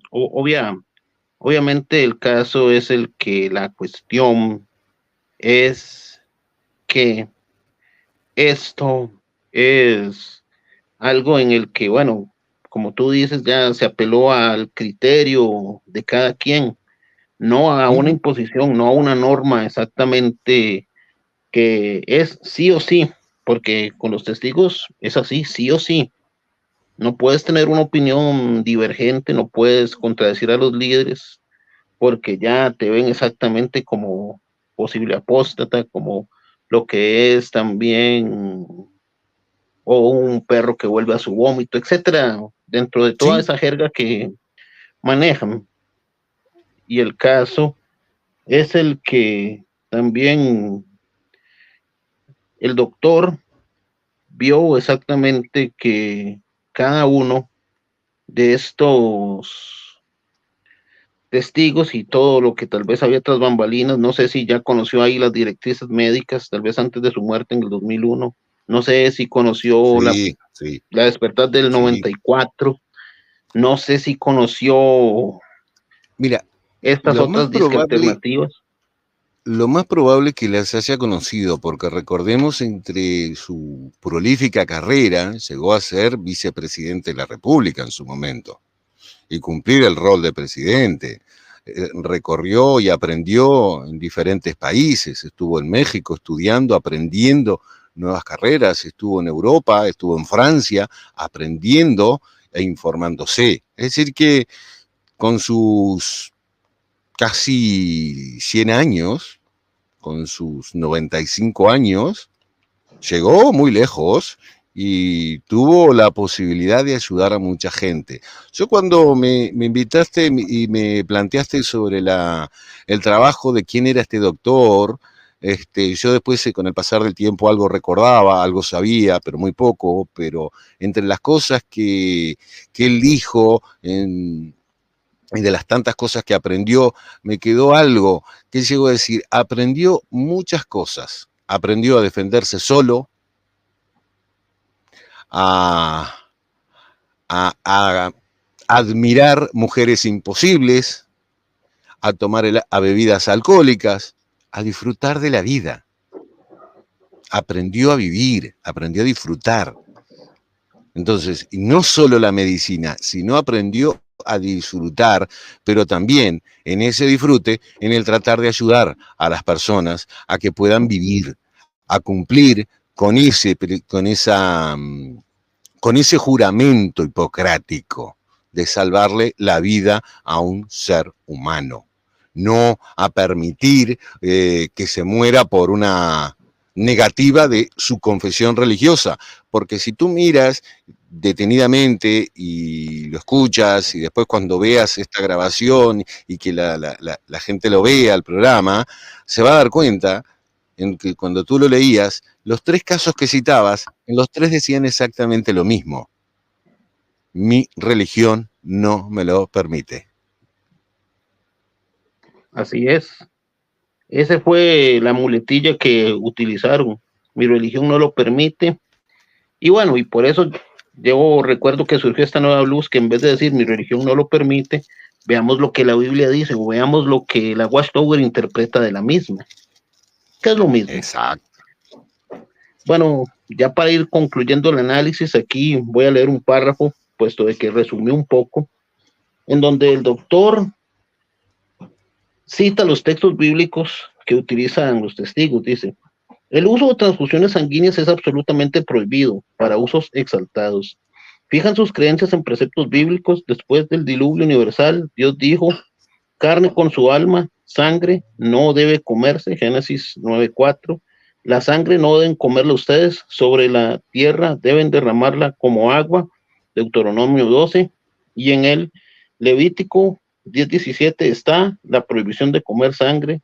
Obviamente el caso es el que la cuestión es que esto es algo en el que, bueno, como tú dices, ya se apeló al criterio de cada quien, no a una imposición, no a una norma exactamente que es sí o sí, porque con los testigos es así, sí o sí. No puedes tener una opinión divergente, no puedes contradecir a los líderes, porque ya te ven exactamente como posible apóstata, como lo que es también, o un perro que vuelve a su vómito, etcétera, dentro de toda Sí, esa jerga que manejan. Y el caso es el que también el doctor vio exactamente que cada uno de estos testigos y todo lo que tal vez había tras bambalinas, no sé si ya conoció ahí las directrices médicas, tal vez antes de su muerte en el 2001, no sé si conoció sí, sí, la despertar del sí. 94, no sé si conoció Mira, estas lo más otras disque probable, alternativas. lo más probable es que las haya conocido, porque recordemos entre su prolífica carrera, llegó a ser vicepresidente de la República en su momento y cumplir el rol de presidente. Recorrió y aprendió en diferentes países, estuvo en México estudiando, aprendiendo nuevas carreras, estuvo en Europa, estuvo en Francia, aprendiendo e informándose. Es decir, que con sus casi 100 años, con sus 95 años, llegó muy lejos y tuvo la posibilidad de ayudar a mucha gente. Yo cuando me invitaste y me planteaste sobre el trabajo de quién era este doctor, yo después con el pasar del tiempo algo recordaba, algo sabía, pero muy poco, pero entre las cosas que él dijo y de las tantas cosas que aprendió, me quedó algo que él llegó a decir, aprendió muchas cosas, aprendió a defenderse solo, a, a admirar mujeres imposibles, a tomar a bebidas alcohólicas, a disfrutar de la vida. Aprendió a vivir, aprendió a disfrutar. Entonces, y no solo la medicina, sino aprendió a disfrutar, pero también en ese disfrute, en el tratar de ayudar a las personas a que puedan vivir, a cumplir con ese juramento hipocrático de salvarle la vida a un ser humano, no a permitir que se muera por una negativa de su confesión religiosa, porque si tú miras detenidamente y lo escuchas y después cuando veas esta grabación y que la gente lo vea, el programa, se va a dar cuenta en que cuando tú lo leías, los tres casos que citabas, en los tres decían exactamente lo mismo. Mi religión no me lo permite. Así es. Esa fue la muletilla que utilizaron. Mi religión no lo permite. Y bueno, y por eso yo recuerdo que surgió esta nueva luz que en vez de decir mi religión no lo permite, veamos lo que la Biblia dice o veamos lo que la Watchtower interpreta de la misma, que es lo mismo. Exacto. Bueno, ya para ir concluyendo el análisis, aquí voy a leer un párrafo, puesto de que resumí un poco, en donde el doctor cita los textos bíblicos que utilizan los testigos. Dice, el uso de transfusiones sanguíneas es absolutamente prohibido para usos exaltados. Fijan sus creencias en preceptos bíblicos. Después del diluvio universal, Dios dijo, carne con su alma, sangre no debe comerse, Génesis 9:4. La sangre no deben comerla ustedes, sobre la tierra deben derramarla como agua, Deuteronomio 12. Y en el Levítico 10:17 está la prohibición de comer sangre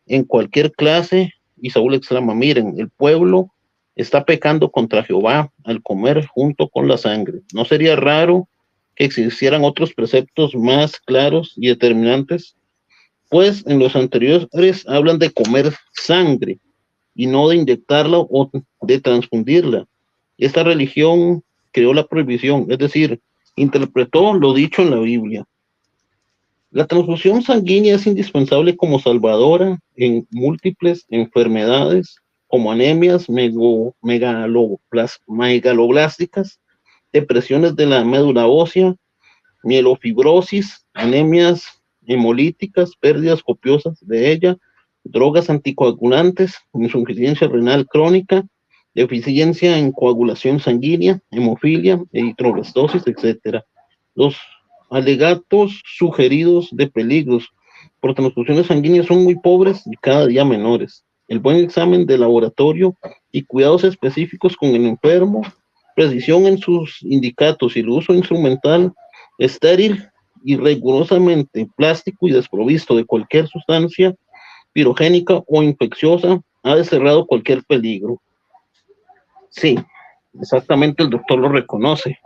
en cualquier clase. Y Saúl exclama, miren, el pueblo está pecando contra Jehová al comer junto con la sangre. ¿No sería raro que existieran otros preceptos más claros y determinantes? Pues en los anteriores hablan de comer sangre y no de inyectarla o de transfundirla. Esta religión creó la prohibición, es decir, interpretó lo dicho en la Biblia. La transfusión sanguínea es indispensable como salvadora en múltiples enfermedades como anemias megaloblásticas, depresiones de la médula ósea, mielofibrosis, anemias hemolíticas, pérdidas copiosas de ella, drogas anticoagulantes, insuficiencia renal crónica, deficiencia en coagulación sanguínea, hemofilia, eritroblastosis, etc. Los alegatos sugeridos de peligros por transfusiones sanguíneas son muy pobres y cada día menores. El buen examen de laboratorio y cuidados específicos con el enfermo, precisión en sus indicatos y el uso instrumental estéril y rigurosamente plástico y desprovisto de cualquier sustancia pirogénica o infecciosa ha desterrado cualquier peligro. Sí, exactamente, el doctor lo reconoce.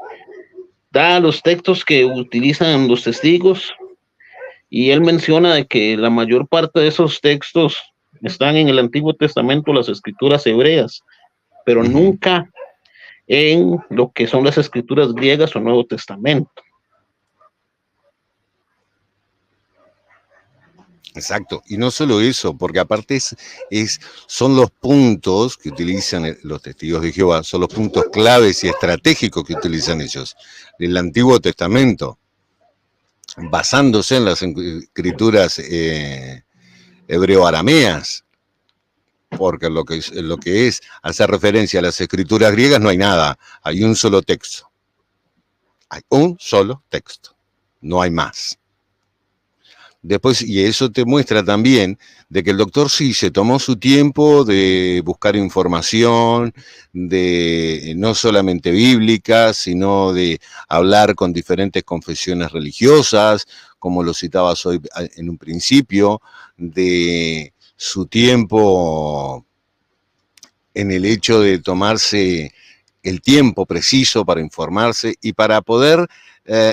Da los textos que utilizan los testigos y él menciona de que la mayor parte de esos textos están en el Antiguo Testamento, las escrituras hebreas, pero nunca en lo que son las escrituras griegas o Nuevo Testamento. Exacto, y no solo eso, porque aparte son los puntos que utilizan los testigos de Jehová, son los puntos claves y estratégicos que utilizan ellos del Antiguo Testamento, basándose en las escrituras hebreo-arameas, porque lo que es hacer referencia a las escrituras griegas no hay nada, hay un solo texto, no hay más. Después, y eso te muestra también de que el doctor sí se tomó su tiempo de buscar información, de no solamente bíblica, sino de hablar con diferentes confesiones religiosas, como lo citabas hoy en un principio, de su tiempo en el hecho de tomarse el tiempo preciso para informarse y para poder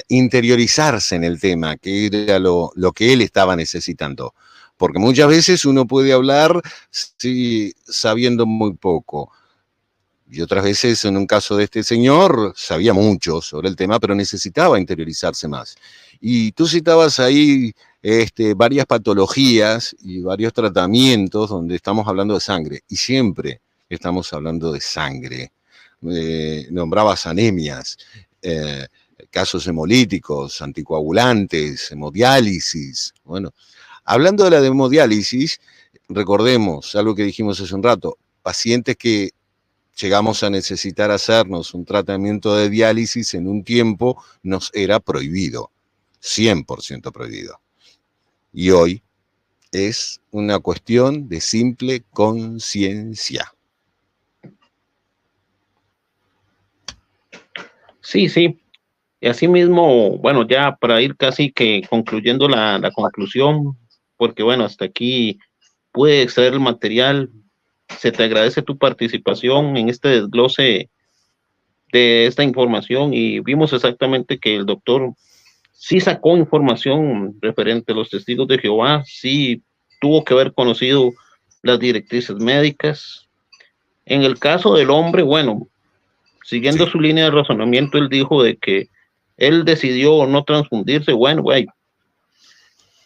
interiorizarse en el tema, que era lo que él estaba necesitando. Porque muchas veces uno puede hablar sabiendo muy poco. Y otras veces, en un caso de este señor, sabía mucho sobre el tema, pero necesitaba interiorizarse más. Y tú citabas ahí varias patologías y varios tratamientos donde estamos hablando de sangre. Y siempre estamos hablando de sangre. Nombrabas anemias, casos hemolíticos, anticoagulantes, hemodiálisis. Bueno, hablando de la hemodiálisis, recordemos algo que dijimos hace un rato, pacientes que llegamos a necesitar hacernos un tratamiento de diálisis en un tiempo nos era prohibido, 100% prohibido. Y hoy es una cuestión de simple conciencia. Sí, sí. Y así mismo, bueno, ya para ir casi que concluyendo la conclusión, porque bueno, hasta aquí pude extraer el material. Se te agradece tu participación en este desglose de esta información y vimos exactamente que el doctor sí sacó información referente a los testigos de Jehová, sí tuvo que haber conocido las directrices médicas. En el caso del hombre, bueno, siguiendo su línea de razonamiento, él dijo de que él decidió no transfundirse. Bueno, güey,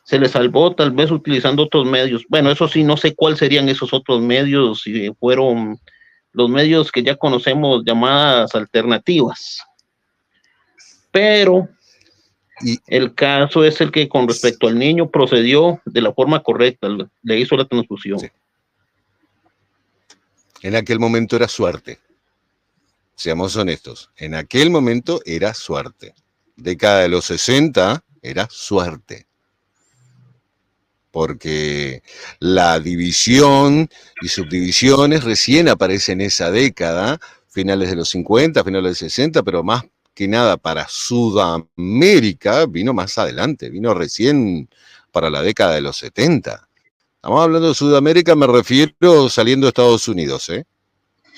se le salvó tal vez utilizando otros medios. Bueno, eso sí, no sé cuáles serían esos otros medios, si fueron los medios que ya conocemos, llamadas alternativas. Pero el caso es el que con respecto al niño procedió de la forma correcta, le hizo la transfusión. Sí. En aquel momento era suerte. Seamos honestos, en aquel momento era suerte. Década de los 60 era suerte. Porque la división y subdivisiones recién aparecen en esa década, finales de los 50, finales de los 60, pero más que nada para Sudamérica vino más adelante, vino recién para la década de los 70. Estamos hablando de Sudamérica, me refiero saliendo de Estados Unidos, ¿eh?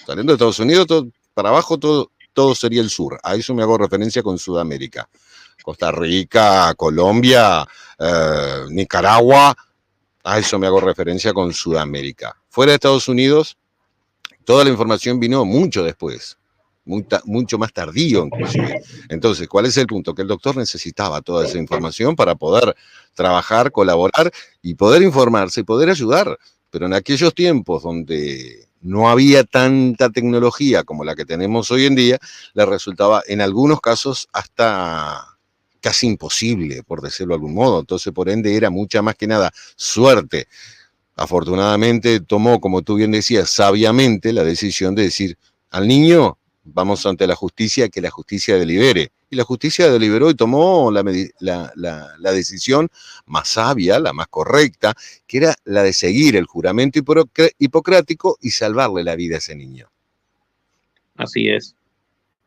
Saliendo de Estados Unidos, para abajo todo sería el sur. A eso me hago referencia con Sudamérica. Costa Rica, Colombia, Nicaragua, a eso me hago referencia con Sudamérica. Fuera de Estados Unidos, toda la información vino mucho después. mucho más tardío inclusive. Entonces, ¿cuál es el punto? Que el doctor necesitaba toda esa información para poder trabajar, colaborar y poder informarse y poder ayudar. Pero en aquellos tiempos donde no había tanta tecnología como la que tenemos hoy en día, le resultaba en algunos casos hasta casi imposible, por decirlo de algún modo. Entonces, por ende, era mucha más que nada suerte. Afortunadamente tomó, como tú bien decías, sabiamente la decisión de decir al niño, vamos ante la justicia, que la justicia delibere. Y la justicia deliberó y tomó la decisión más sabia, la más correcta, que era la de seguir el juramento hipocrático y salvarle la vida a ese niño. Así es.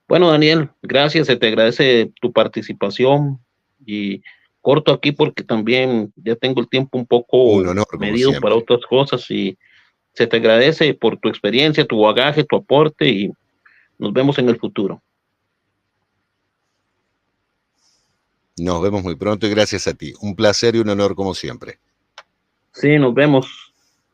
Bueno, Daniel, gracias, se te agradece tu participación y corto aquí porque también ya tengo el tiempo un poco Un honor, como medido para siempre. otras cosas y se te agradece por tu experiencia, tu bagaje, tu aporte y nos vemos en el futuro. Nos vemos muy pronto y gracias a ti. Un placer y un honor como siempre. Sí, nos vemos.